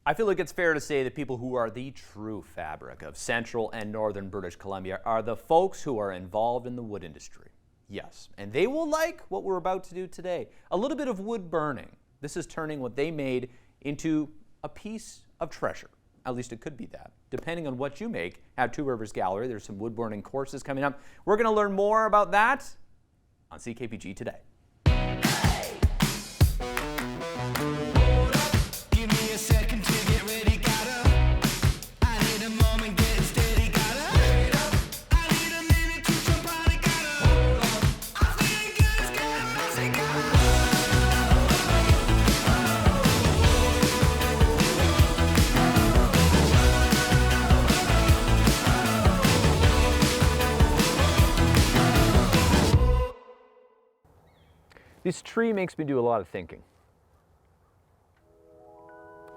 I feel like it's fair to say that people who are the true fabric of central and northern British Columbia are the folks who are involved in the wood industry. Yes, and they will like what we're about to do today. A little bit of wood burning. This is turning what they made into a piece of treasure. At least it could be that. Depending on what you make at Two Rivers Gallery, there's some wood burning courses coming up. We're going to learn more about that on CKPG Today. This tree makes me do a lot of thinking.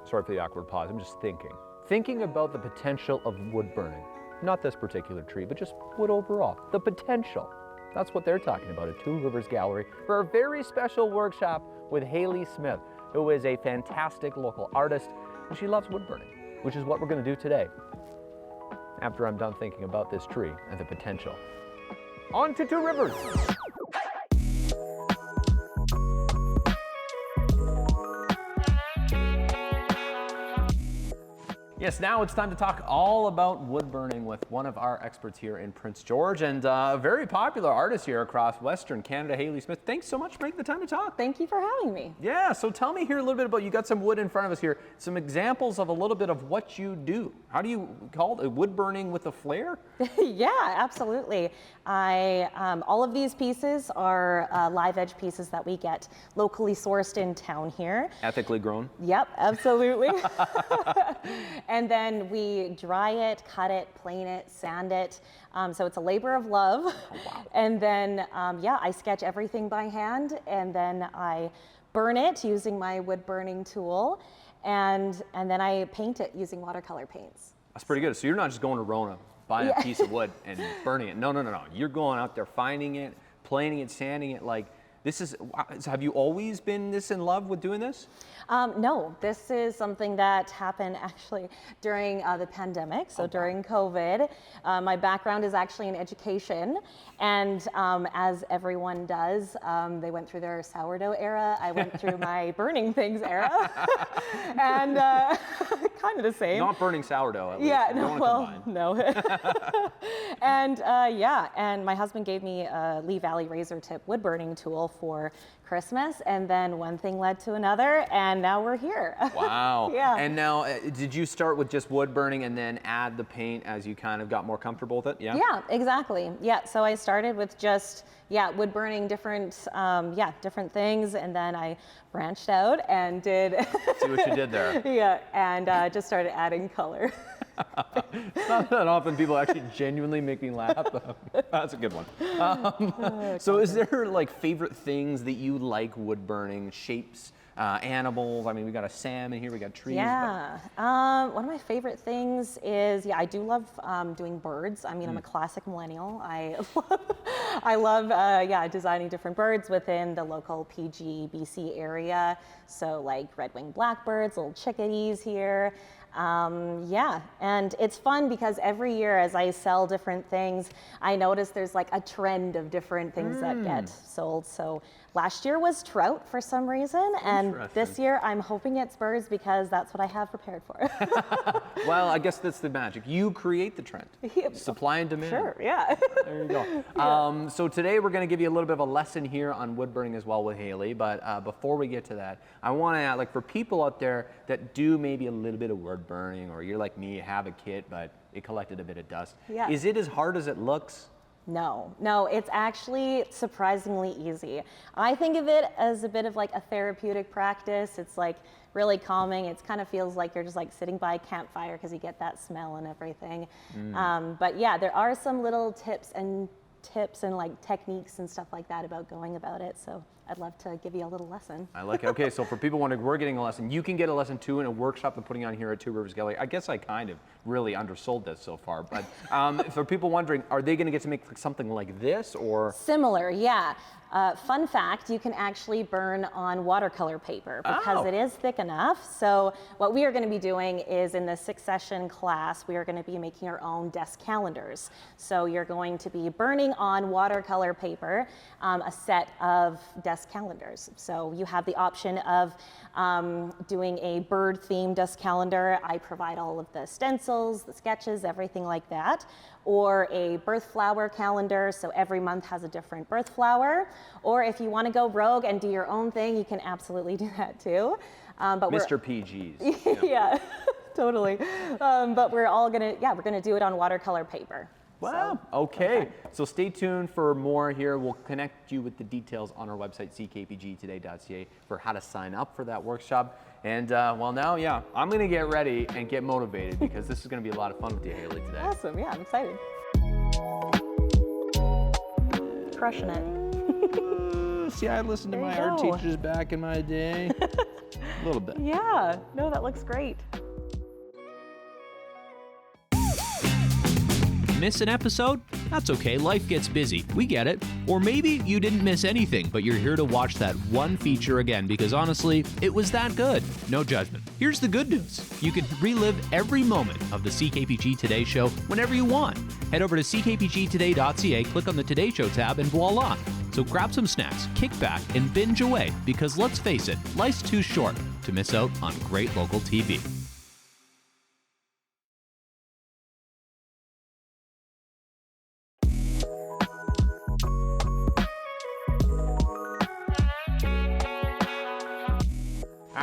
Sorry for the awkward pause, I'm just thinking. Thinking about the potential of wood burning. Not this particular tree, but just wood overall. The potential. That's what they're talking about at Two Rivers Gallery for a very special workshop with Haley Smith, who is a fantastic local artist, and she loves wood burning, which is what we're going to do today. After I'm done thinking about this tree and the potential. On to Two Rivers! Yes, now it's time to talk all about wood burning with one of our experts here in Prince George and a very popular artist here across Western Canada, Haley Smith. Thanks so much for making the time to talk. Thank you for having me. Yeah, so tell me here a little bit about, you got some wood in front of us here, some examples of a little bit of what you do. How do you call it? Wood burning with a flair? Yeah, absolutely. All of these pieces are live edge pieces that we get locally sourced in town here. Ethically grown? Yep, absolutely. And then we dry it, cut it, plane it, sand it. So it's a labor of love. Oh, wow. And then, yeah, I sketch everything by hand, and then I burn it using my wood burning tool, and then I paint it using watercolor paints. That's pretty good. So you're not just going to Rona, buying a piece of wood and burning it. No. You're going out there, finding it, planing it, sanding it. Like, this is, have you always been this in love with doing this? No, this is something that happened actually during the pandemic, so during COVID. My background is actually in education, and as everyone does, they went through their sourdough era. I went through my burning things era, and kind of the same. Not burning sourdough, at least. Yeah, no, well, no. And yeah, and my husband gave me a Lee Valley razor tip wood burning tool for Christmas, and then one thing led to another, and now we're here. Wow. Yeah. And now, did you start with just wood burning and then add the paint as you kind of got more comfortable with it? Yeah. Yeah, exactly. Yeah, so I started with just, wood burning different things, and then I branched out and did. See what you did there. Yeah, and just started adding color. It's not that often people actually genuinely make me laugh. That's a good one. So is there like favorite things that you like wood burning, shapes, animals? I mean, we got a salmon here, we got trees. Yeah, one of my favorite things is, I do love doing birds. I mean, I'm a classic millennial. I love designing different birds within the local PG BC area. So like red-winged blackbirds, little chickadees here. And it's fun because every year as I sell different things, I notice there's like a trend of different things that get sold. So last year was trout for some reason, and this year I'm hoping it's birds because that's what I have prepared for. Well, I guess that's the magic. You create the trend. Supply and demand. Sure, yeah. There you go. So today we're going to give you a little bit of a lesson here on wood burning as well with Haley, but before we get to that, I want to add, like, for people out there that do maybe a little bit of wood burning, or you're like me, have a kit, but it collected a bit of dust. Yeah. Is it as hard as it looks? No, it's actually surprisingly easy. I think of it as a bit of like a therapeutic practice. It's like really calming. It kind of feels like you're just like sitting by a campfire because you get that smell and everything. But yeah, there are some little tips and like techniques and stuff like that about going about it. So I'd love to give you a little lesson. I like it. Okay, so for people wondering, we're getting a lesson. You can get a lesson too in a workshop we're putting on here at Two Rivers Gallery. I guess I kind of really undersold this so far, but for people wondering, are they going to get to make something like this or? Similar, yeah. Fun fact, you can actually burn on watercolor paper because Oh. it is thick enough. So what we are going to be doing is in the 6-session class, we are going to be making our own desk calendars. So you're going to be burning on watercolor paper a set of desk calendars. So you have the option of doing a bird-themed desk calendar. I provide all of the stencils, the sketches, everything like that. Or a birth flower calendar, so every month has a different birth flower. Or if you want to go rogue and do your own thing, you can absolutely do that too. But Mr. PG's. yeah, totally. But we're all gonna, we're gonna do it on watercolor paper. Wow. So, Okay. So stay tuned for more here. We'll connect you with the details on our website, ckpgtoday.ca, for how to sign up for that workshop. And well, now, I'm going to get ready and get motivated because this is going to be a lot of fun with you, Haley, today. Awesome. Yeah, I'm excited. Crushing it. See, I listened to There my you art go. teachers back in my day. A little bit. Yeah. No, that looks great. Miss an episode? That's okay, life gets busy. We get it. Or maybe you didn't miss anything, but you're here to watch that one feature again because honestly, it was that good. No judgment. Here's the good news. You can relive every moment of the CKPG Today Show whenever you want. Head over to ckpgtoday.ca, click on the Today Show tab, and voila. So grab some snacks, kick back, and binge away because let's face it, life's too short to miss out on great local TV.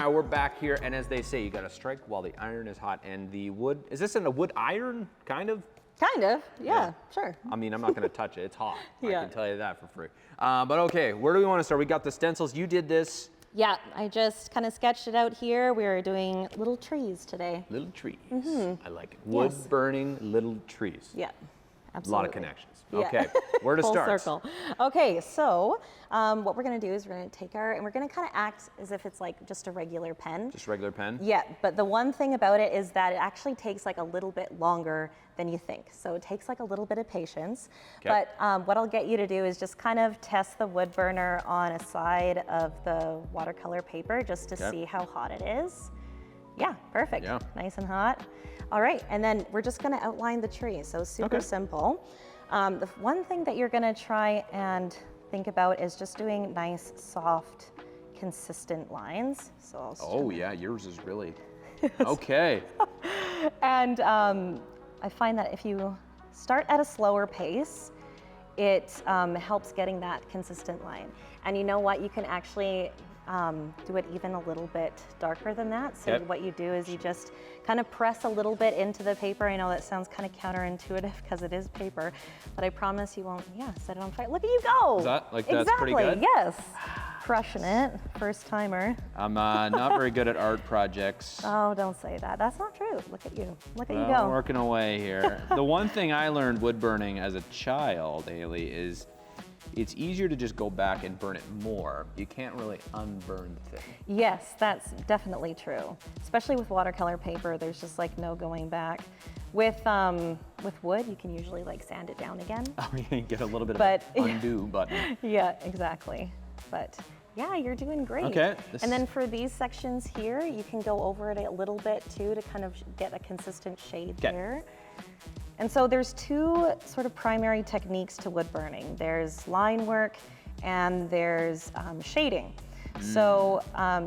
We're back here, and as they say, you got to strike while the iron is hot. And the wood, is this in a wood iron, kind of? Kind of. Yeah, sure. I mean, I'm not going to touch it. It's hot. Yeah. I can tell you that for free. But okay, where do we want to start? We got the stencils. You did this. Yeah, I just kind of sketched it out here. We're doing little trees today. Little trees. I like it. Wood Yes. burning little trees. Yeah, A absolutely. lot of connections. Yeah. Okay, where to Full start? circle. Okay, so what we're gonna do is we're gonna take and we're gonna kind of act as if it's like just a regular pen. Just regular pen? Yeah, but the one thing about it is that it actually takes like a little bit longer than you think. So it takes like a little bit of patience. Okay. But what I'll get you to do is just kind of test the wood burner on a side of the watercolor paper just to Okay. see how hot it is. Yeah, perfect. Yeah. Nice and hot. All right, and then we're just gonna outline the tree. So super Okay. simple. The one thing that you're gonna try and think about is just doing nice, soft, consistent lines. So I'll start. Oh, yeah, yours is really. Okay. And I find that if you start at a slower pace, it helps getting that consistent line. And you know what? You can actually do it even a little bit darker than that. So Yep. what you do is you just kind of press a little bit into the paper. I know that sounds kind of counterintuitive because it is paper, but I promise you won't, set it on fire. Look at you go. Is that, like, that's pretty Exactly, good? yes. Crushing it, first timer. I'm not very good at art projects. Oh, don't say that. That's not true. Look at you. Look at you Well, go. working away here. The one thing I learned wood burning as a child, Haley, is it's easier to just go back and burn it more. You can't really unburn the thing. Yes, that's definitely true. Especially with watercolor paper, there's just like no going back. With wood, you can usually like sand it down again. Oh, you get a little bit But- of an undo button. Yeah, exactly. But yeah, you're doing great. Okay, And then for these sections here, you can go over it a little bit too to kind of get a consistent shade Okay. there. And so there's two sort of primary techniques to wood burning. There's line work and there's shading. So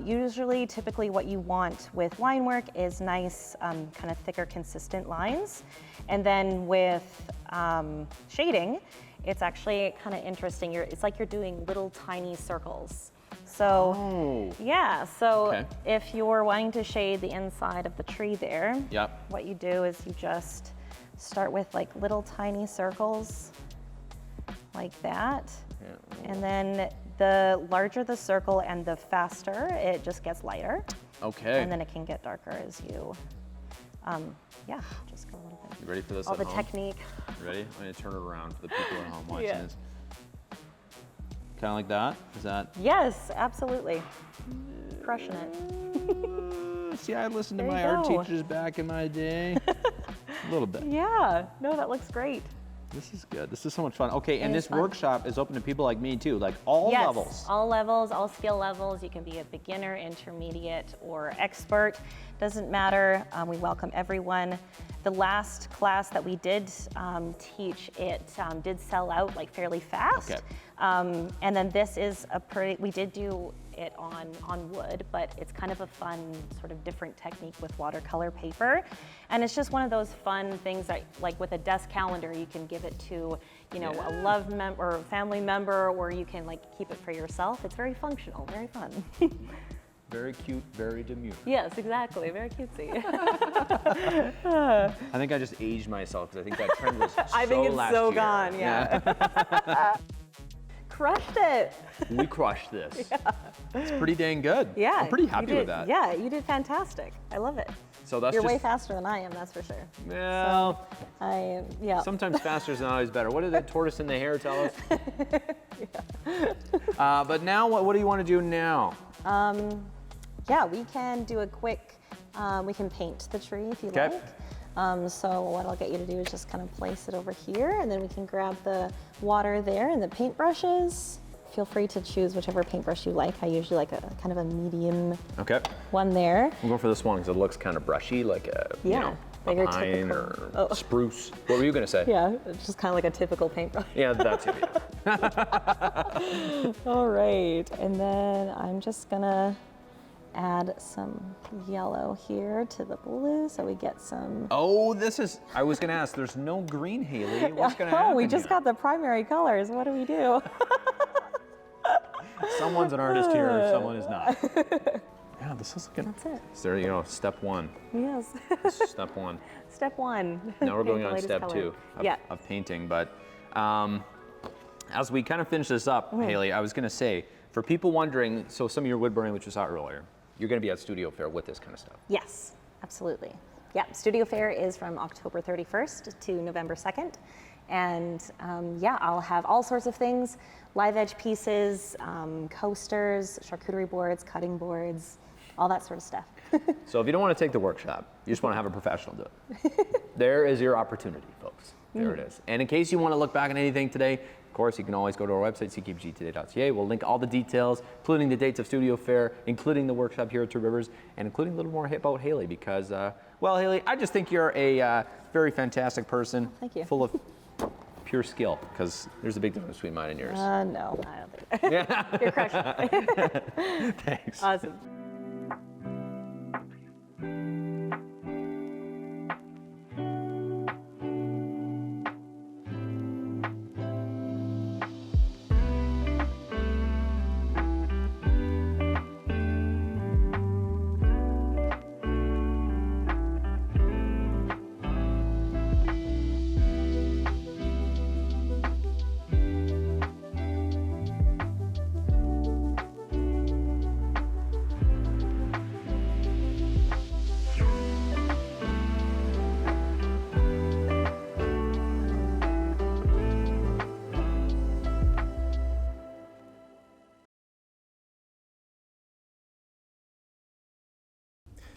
usually, typically what you want with line work is nice, kind of thicker, consistent lines. And then with shading, it's actually kind of interesting. It's like you're doing little tiny circles. So Oh. yeah, so Okay. if you're wanting to shade the inside of the tree there, Yep. what you do is you just start with like little tiny circles like that. Yeah. And then the larger the circle and the faster, it just gets lighter. Okay. And then it can get darker as you, just go a little bit. You ready for this All at the home? technique. You ready? I'm gonna turn it around for the people at home watching Yeah. this. Kind of like that? Is that? Yes, absolutely. Crushing it. See, I listened to There my you art go. teachers back in my day. A little bit. Yeah, no, that looks great. This is good. This is so much fun. Okay, and is this fun. workshop is open to people like me too, like all Yes, levels. all levels, all skill levels. You can be a beginner, intermediate, or expert. Doesn't matter. We welcome everyone. The last class that we did teach, it did sell out like fairly fast. Okay. And then this is we did do it on wood, but it's kind of a fun sort of different technique with watercolor paper. And it's just one of those fun things that, like with a desk calendar, you can give it to, you know, a loved member or family member, or you can like keep it for yourself. It's very functional, very fun. Very cute, very demure. Yes, exactly, very cutesy. I think I just aged myself because I think that trend was I think it's last so year. gone, yeah. Crushed it. We crushed this. It's pretty dang good. Yeah. I'm pretty you happy did. with that. Yeah, you did fantastic. I love it. So that's You're just, way faster than I am, that's for sure. well, Yeah. sometimes faster is not always better. What did the tortoise in the hare tell us? But now, what do you want to do now? Yeah, we can do a quick, we can paint the tree if you Okay. like. So what I'll get you to do is just kind of place it over here, and then we can grab the water there and the paintbrushes. Feel free to choose whichever paintbrush you like. I usually like a kind of a medium Okay. one there. I'm going for this one because it looks kind of brushy, like a, you Yeah, know, like a your pine typical- or spruce. What were you going to say? Yeah, it's just kind of like a typical paintbrush. Yeah, that's it. All right, and then I'm just gonna add some yellow here to the blue so we get some. Oh, I was going to ask, there's no green, Haley. What's going to happen? Oh, we just here? got the primary colors. What do we do? Someone's an artist here, someone is not. Yeah, this is looking. That's it. So there you go, step one. Yes. This is step one. Step one. Now we're Paint going the on latest step color. two Yeah. of painting. But as we kind of finish this up, Haley, I was going to say, for people wondering, so some of your wood burning, which we saw earlier, you're going to be at Studio Fair with this kind of stuff. Yes, absolutely. Yeah, Studio Fair is from October 31st to November 2nd. And yeah, I'll have all sorts of things, live edge pieces, coasters, charcuterie boards, cutting boards, all that sort of stuff. So if you don't want to take the workshop, you just want to have a professional do it. There is your opportunity, folks. There it is. And in case you want to look back on anything today, of course, you can always go to our website, ckpgtoday.ca. We'll link all the details, including the dates of Studio Fair, including the workshop here at Two Rivers, and including a little more about Haley because, well, Haley, I just think you're a very fantastic person. Thank you. Full of pure skill, because there's a big difference between mine and yours. No, I don't think. You're crushing it. Thanks. Awesome.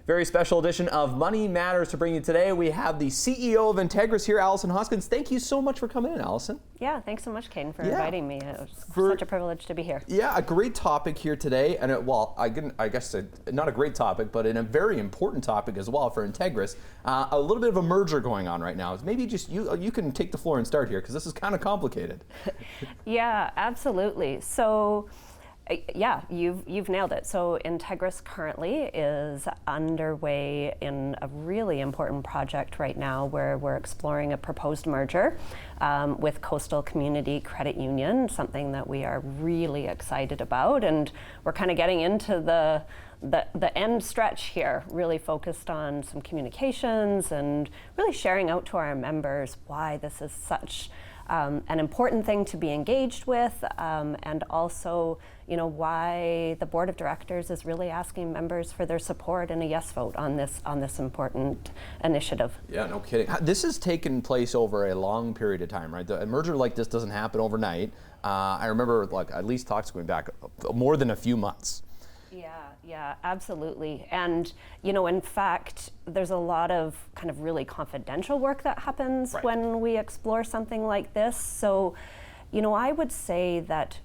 Very special edition of Money Matters to bring you today. We have the CEO of Integris here, Allison Hoskins. Thank you so much for coming in, Allison. Yeah, thanks so much, Caden, for Yeah. inviting me. It was such a privilege to be here. Yeah, a great topic here today, and I guess not a great topic, but a very important topic as well for Integris. A little bit of a merger going on right now. Maybe just you can take the floor and start here because this is kind of complicated. Yeah, absolutely. So, yeah, you've nailed it. So Integris currently is underway in a really important project right now where we're exploring a proposed merger with Coastal Community Credit Union, something that we are really excited about. And we're kind of getting into the end stretch here, really focused on some communications and really sharing out to our members why this is such an important thing to be engaged with, and also, why the board of directors is really asking members for their support and a yes vote on this important initiative. Yeah, no kidding. This has taken place over a long period of time, right? A merger like this doesn't happen overnight. I remember, at least talks going back more than a few months. Yeah, absolutely. And, in fact, there's a lot of kind of really confidential work that happens when we explore something like this. So, I would say that,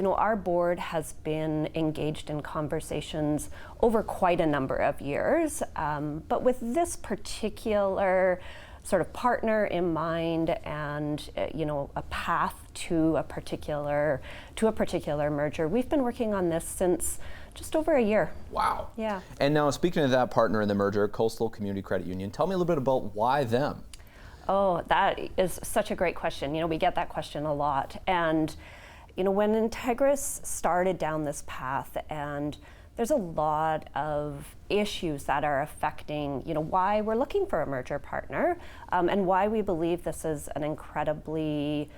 our board has been engaged in conversations over quite a number of years, but with this particular sort of partner in mind and a path to a particular merger. We've been working on this since just over a year. Wow. Yeah. And now, speaking of that partner in the merger, Coastal Community Credit Union, tell me a little bit about why them? Oh, that is such a great question. We get that question a lot. And when Integris started down this path, and there's a lot of issues that are affecting, why we're looking for a merger partner, and why we believe this is an incredibly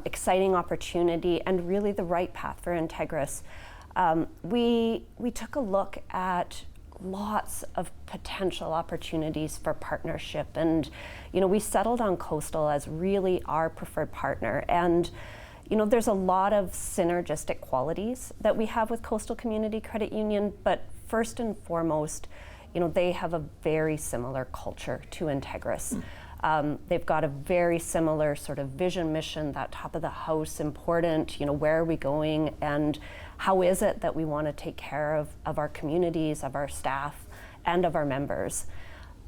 exciting opportunity and really the right path for Integris. We took a look at lots of potential opportunities for partnership, and we settled on Coastal as really our preferred partner. And there's a lot of synergistic qualities that we have with Coastal Community Credit Union, but first and foremost, they have a very similar culture to Integris. They've got a very similar sort of vision, mission, that top of the house, important, where are we going and how is it that we want to take care of our communities, of our staff, and of our members.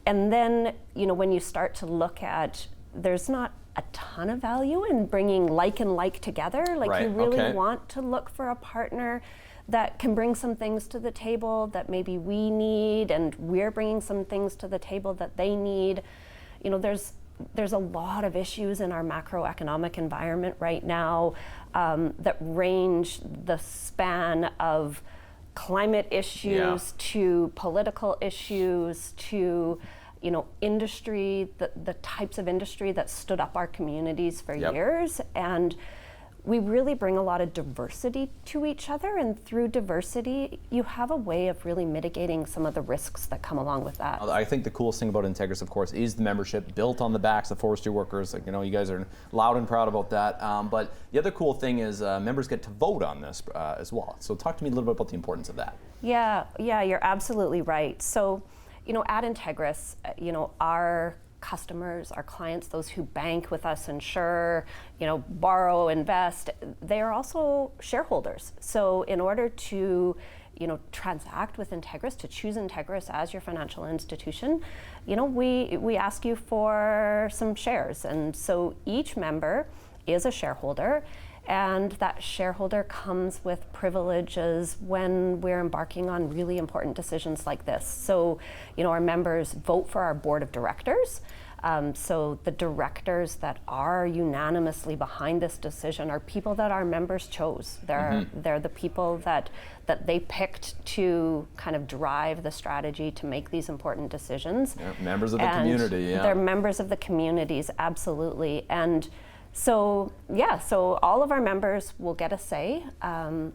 And then, when you start to look at, there's not a ton of value in bringing like and like together. You really want to look for a partner that can bring some things to the table that maybe we need, and we're bringing some things to the table that they need. There's a lot of issues in our macroeconomic environment right now that range the span of climate issues to political issues to industry, the types of industry that stood up our communities for years. And we really bring a lot of diversity to each other, and through diversity, you have a way of really mitigating some of the risks that come along with that. I think the coolest thing about Integris, of course, is the membership built on the backs of forestry workers. You guys are loud and proud about that. But the other cool thing is members get to vote on this as well. So talk to me a little bit about the importance of that. Yeah, you're absolutely right. So, at Integris, our customers, our clients, those who bank with us, insure, borrow, invest, they are also shareholders. So in order to, transact with Integris, to choose Integris as your financial institution, we ask you for some shares. And so each member is a shareholder, and that shareholder comes with privileges when we're embarking on really important decisions like this. So, our members vote for our board of directors. So the directors that are unanimously behind this decision are people that our members chose. They're the people that they picked to kind of drive the strategy to make these important decisions. Yeah, members of the community, They're members of the communities, absolutely. And so all of our members will get a say.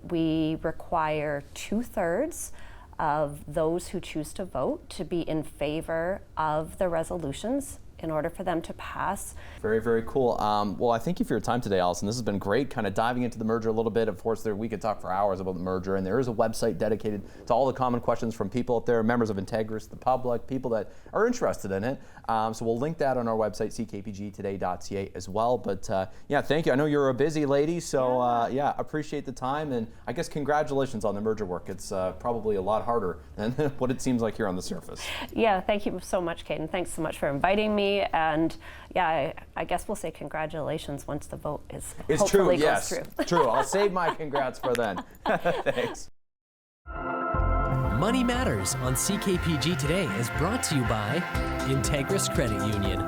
We require 2/3 of those who choose to vote to be in favor of the resolutions in order for them to pass. Very, very cool. Well, I thank you for your time today, Allison. This has been great, kind of diving into the merger a little bit. Of course, we could talk for hours about the merger, and there is a website dedicated to all the common questions from people out there, members of Integris, the public, people that are interested in it. So we'll link that on our website, ckpgtoday.ca as well. But thank you. I know you're a busy lady, so appreciate the time, and I guess congratulations on the merger work. It's probably a lot harder than what it seems like here on the surface. Yeah, thank you so much, Caden. Thanks so much for inviting me. And I guess we'll say congratulations once the vote hopefully goes through. True. I'll save my congrats for then. Thanks. Money Matters on CKPG Today is brought to you by Integris Credit Union.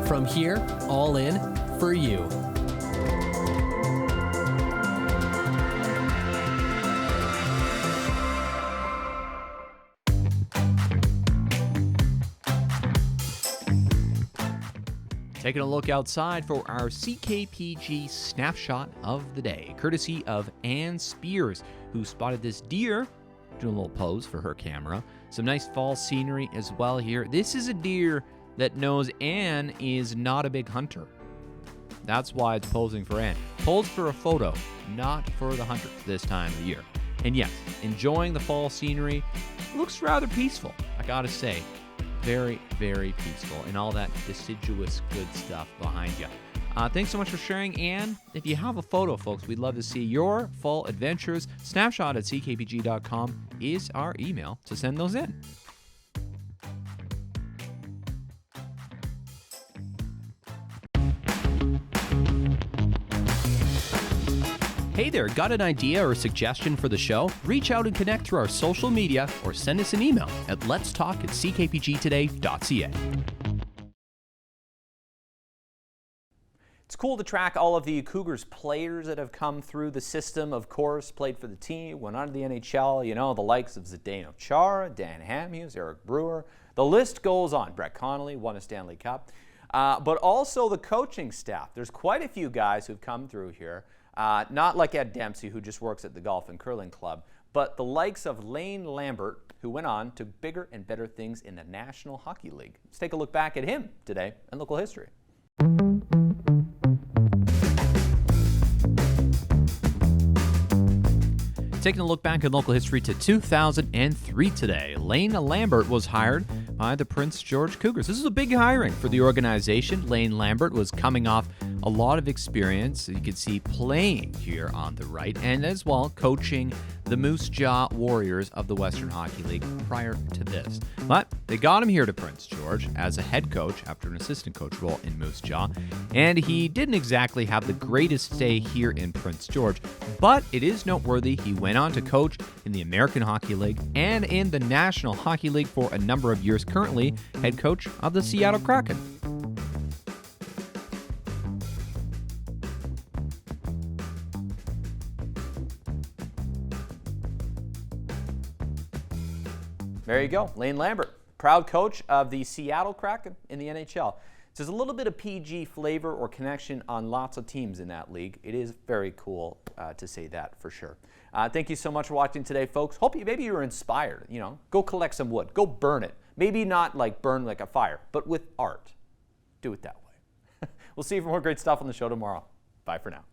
From here, all in for you. Taking a look outside for our CKPG snapshot of the day, courtesy of Ann Spears, who spotted this deer, doing a little pose for her camera. Some nice fall scenery as well here. This is a deer that knows Ann is not a big hunter. That's why it's posing for Ann. posed for a photo, not for the hunters this time of the year. And yes, enjoying the fall scenery looks rather peaceful, I gotta say. Very, very peaceful, and all that deciduous good stuff behind you. Thanks so much for sharing, and if you have a photo, folks, we'd love to see your fall adventures. Snapshot@ckpg.com is our email to send those in. Hey there, got an idea or suggestion for the show? Reach out and connect through our social media or send us an email at letstalk@ckpgtoday.ca. It's cool to track all of the Cougars players that have come through the system, of course, played for the team, went on to the NHL, you know, the likes of Zdeno Chara, Dan Hamhuis, Eric Brewer. The list goes on. Brett Connolly won a Stanley Cup. But also the coaching staff. There's quite a few guys who've come through here. Not like Ed Dempsey, who just works at the Golf and Curling Club, but the likes of Lane Lambert, who went on to bigger and better things in the National Hockey League. Let's take a look back at him today in local history. Taking a look back in local history to 2003 today, Lane Lambert was hired by the Prince George Cougars. This is a big hiring for the organization. Lane Lambert was coming off a lot of experience, you can see playing here on the right, and as well coaching the Moose Jaw Warriors of the Western Hockey League prior to this. But they got him here to Prince George as a head coach after an assistant coach role in Moose Jaw, and he didn't exactly have the greatest stay here in Prince George, but it is noteworthy he went on to coach in the American Hockey League and in the National Hockey League for a number of years, currently head coach of the Seattle Kraken. There you go, Lane Lambert, proud coach of the Seattle Kraken in the NHL. So there's a little bit of PG flavor or connection on lots of teams in that league. It is very cool to say that for sure. Thank you so much for watching today, folks. Hope maybe you were inspired. You know, go collect some wood, go burn it. Maybe not like burn like a fire, but with art. Do it that way. We'll see you for more great stuff on the show tomorrow. Bye for now.